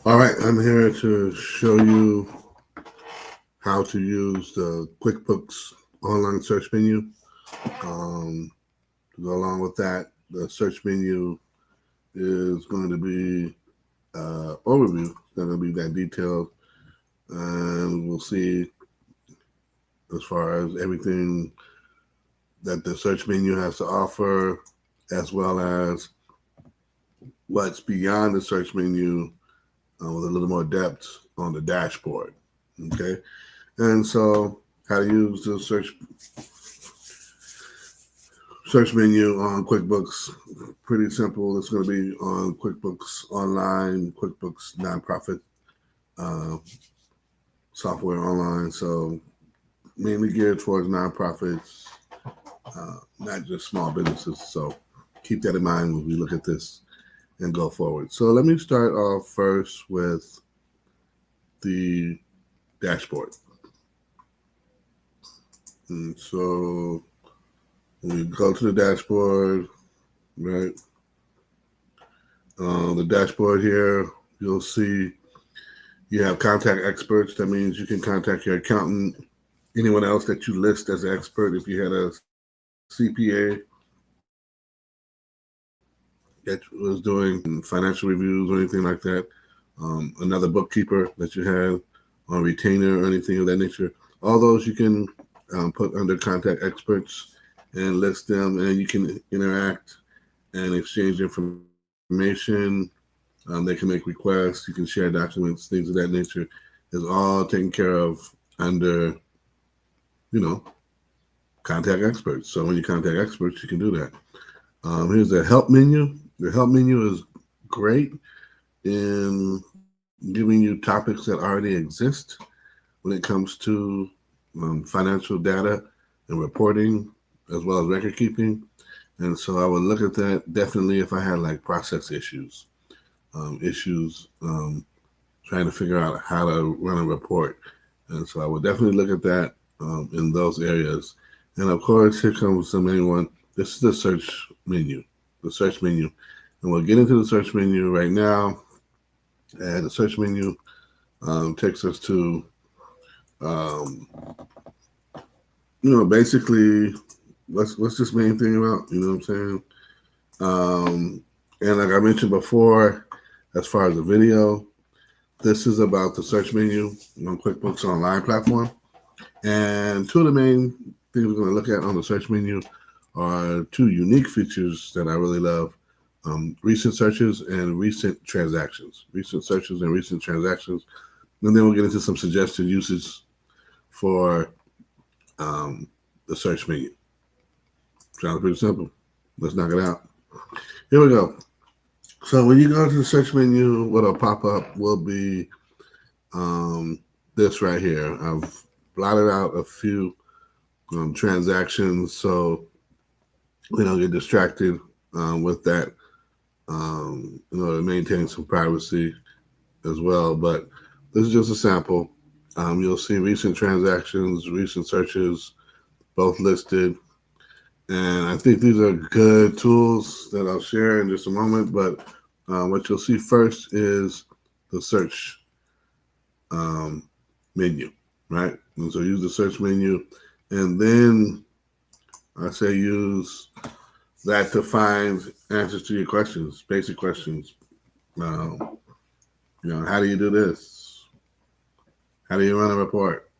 All right, I'm here to show you how to use the QuickBooks online search menu. Um, to go along with that, the search menu is going to be overview. It's not going to be that detailed, and we'll see as far as everything that the search menu has to offer, as well as what's beyond the search menu with a little more depth on the dashboard. Okay, and so how to use the search menu on QuickBooks. Pretty simple. It's going to be on QuickBooks Online, QuickBooks Nonprofit uh, software online. So mainly geared towards nonprofits, not just small businesses. So keep that in mind when we look at this and go forward. So let me start off first with the dashboard. And so when we go to the dashboard, right? The dashboard here, you'll see you have contact experts. That means you can contact your accountant, anyone else that you list as an expert. If you had a CPA that was doing financial reviews or anything like that, another bookkeeper that you have on retainer or anything of that nature, all those you can put under contact experts and list them, and you can interact and exchange information. They can make requests. You can share documents, things of that nature. Is all taken care of under, you know, contact experts. So when you contact experts, you can do that. Here's the help menu. The help menu is great in giving you topics that already exist when it comes to financial data and reporting, as well as record keeping. And so I would look at that definitely if I had like process issues trying to figure out how to run a report. And so I would definitely look at that in those areas. And of course, here comes the main one. This is the search menu, the search menu. And we'll get into the search menu right now. And the search menu takes us to, um, basically what's this main thing about? You know what I'm saying? Um, and like I mentioned before, as far as the video, this is about the search menu on QuickBooks Online platform. And two of the main things we're going to look at on the search menu are two unique features that I really love: recent searches and recent transactions. Recent searches and recent transactions. And then we'll get into some suggested uses for um, the search menu. Sounds pretty simple. Let's knock it out. Here we go. So when you go to the search menu, what'll pop up will be um, this right here. I've blotted out a few transactions so we don't get distracted with that. To maintain some privacy as well. But this is just a sample. You'll see recent transactions, recent searches, both listed. And I think these are good tools that I'll share in just a moment. But what you'll see first is the search um, menu, right? And so use the search menu. And then I say use that to find answers to your questions, basic questions. Uh, how do you do this? How do you run a report?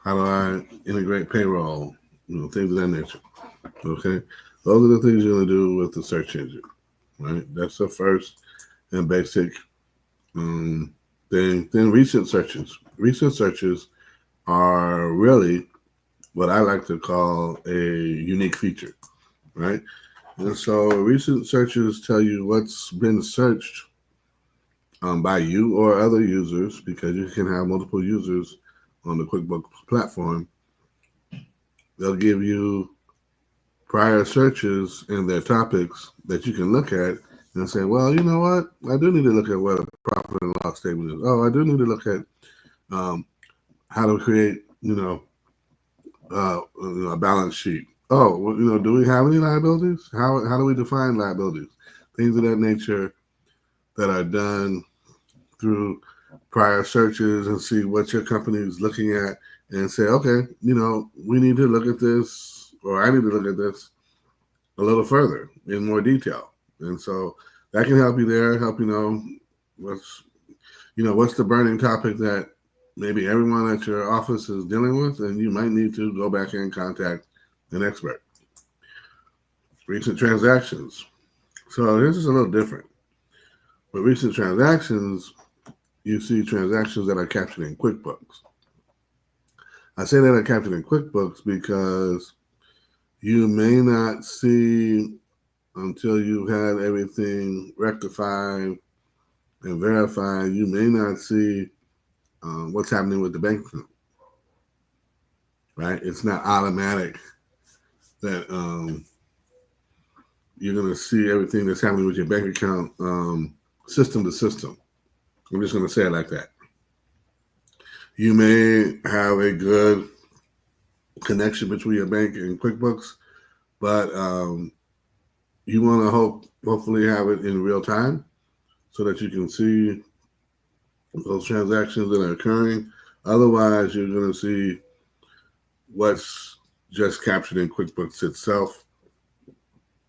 How do I integrate payroll? Things of that nature. Okay, those are the things you're gonna do with the search engine, right? That's the first and basic um, thing. Then recent searches. Recent searches are really what I like to call a unique feature, right? And so recent searches tell you what's been searched by you or other users, because you can have multiple users on the QuickBooks platform. They'll give you prior searches and their topics that you can look at and say, well, you know what? I do need to look at what a profit and loss statement is. Oh, I do need to look at um, how to create, a balance sheet. Oh, well, do we have any liabilities? How do we define liabilities? Things of that nature that are done through prior searches and see what your company is looking at and say, okay, we need to look at this, or I need to look at this a little further in more detail. And so that can help you there, help what's what's the burning topic that maybe everyone at your office is dealing with, and you might need to go back and contact an expert. Recent transactions. So this is a little different. With recent transactions, you see transactions that are captured in QuickBooks. I say that are captured in QuickBooks because you may not see until you've had everything rectified and verified. You may not see what's happening with the bank account, right? It's not automatic that you're going to see everything that's happening with your bank account system to system. I'm just going to say it like that. You may have a good connection between your bank and QuickBooks, but you want to hopefully have it in real time so that you can see those transactions that are occurring. Otherwise, you're going to see what's just captured in QuickBooks itself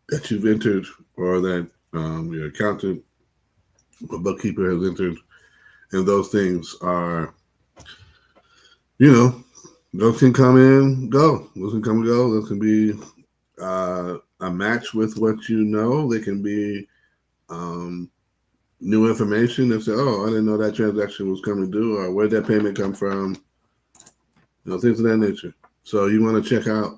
that you've entered, or that your accountant or bookkeeper has entered. And those things are, those can come in, go. Those can come and go. Those can be a match with what you know. They can be new information and say, oh, I didn't know that transaction was coming due, or where'd that payment come from, things of that nature. So you want to check out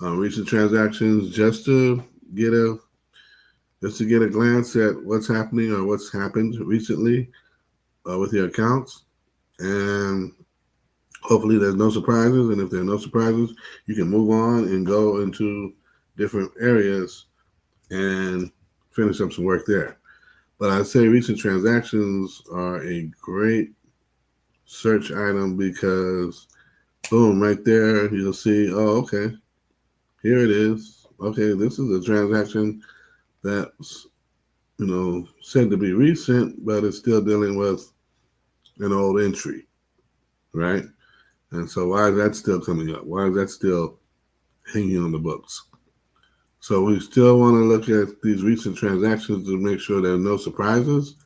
recent transactions just to get a glance at what's happening or what's happened recently with your accounts, and hopefully there's no surprises. And if there are no surprises, you can move on and go into different areas and finish up some work there. But I'd say recent transactions are a great search item because, boom, right there, you'll see, oh, okay, here it is. Okay, this is a transaction that's, said to be recent, but it's still dealing with an old entry, right? And so why is that still coming up? Why is that still hanging on the books? So we still want to look at these recent transactions to make sure there are no surprises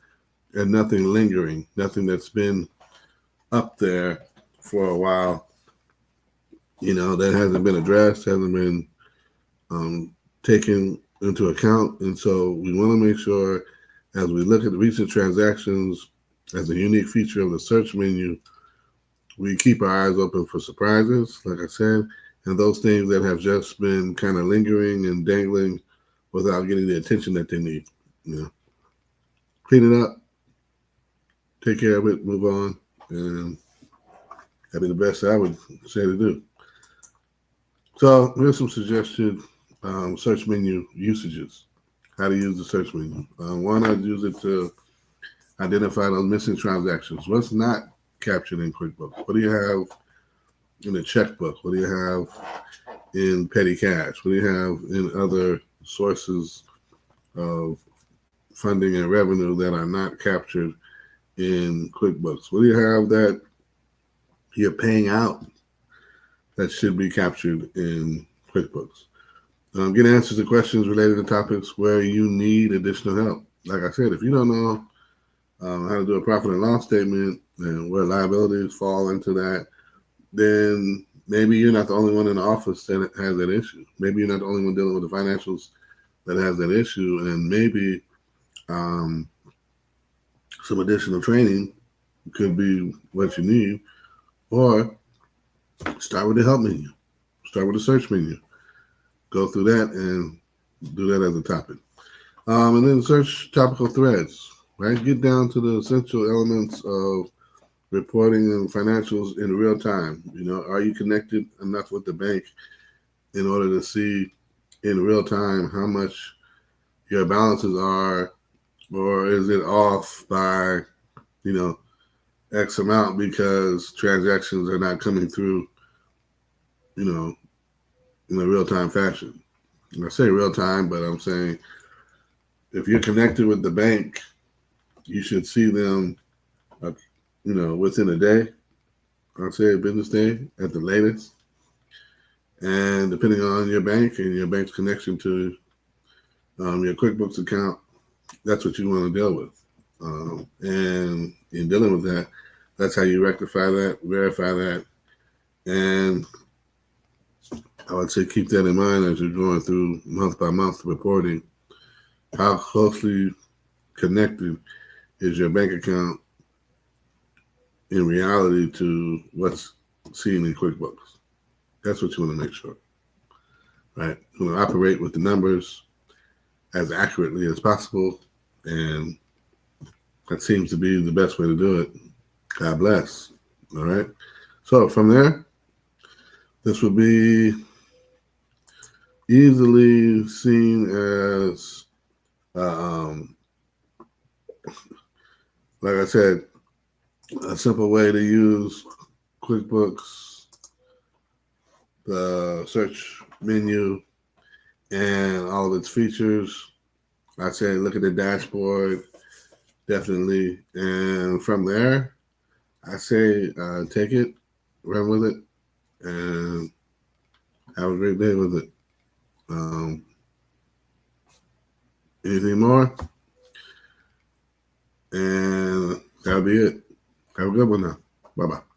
and nothing lingering, nothing that's been up there for a while, that hasn't been addressed, hasn't been taken into account. And so we want to make sure, as we look at the recent transactions as a unique feature of the search menu, we keep our eyes open for surprises, like I said, and those things that have just been kind of lingering and dangling without getting the attention that they need. Clean it up, take care of it, move on, and that'd be the best I would say to do. So here's some suggested search menu usages. How to use the search menu. One, I'd use it to identify those missing transactions. What's not captured in QuickBooks? What do you have in a checkbook? What do you have in petty cash? What do you have in other sources of funding and revenue that are not captured in QuickBooks? What do you have that you're paying out that should be captured in QuickBooks? Get answers to questions related to topics where you need additional help. Like I said, if you don't know how to do a profit and loss statement and where liabilities fall into that, then maybe you're not the only one in the office that has that issue. Maybe you're not the only one dealing with the financials that has that issue, and maybe some additional training could be what you need, or start with the help menu, start with the search menu, go through that and do that as a topic. And then search topical threads, right? Get down to the essential elements of reporting and financials in real time. Are you connected enough with the bank in order to see in real time how much your balances are, or is it off by, X amount because transactions are not coming through, in a real time fashion? And I say real time, but I'm saying if you're connected with the bank You should see them, within a day. I'd say a business day at the latest. And depending on your bank and your bank's connection to your QuickBooks account, that's what you want to deal with. And in dealing with that, that's how you rectify that, verify that, and I would say keep that in mind as you're going through month by month reporting. How closely connected is your bank account in reality to what's seen in QuickBooks? That's what you want to make sure, right? You want to operate with the numbers as accurately as possible, and that seems to be the best way to do it. God bless. All right. So from there, this would be easily seen as, like I said, a simple way to use QuickBooks, the search menu, and all of its features. I say look at the dashboard, definitely. And from there, I say take it, run with it, and have a great day with it. Um, Anything more? And that'll be it. Have a good one now. Bye bye.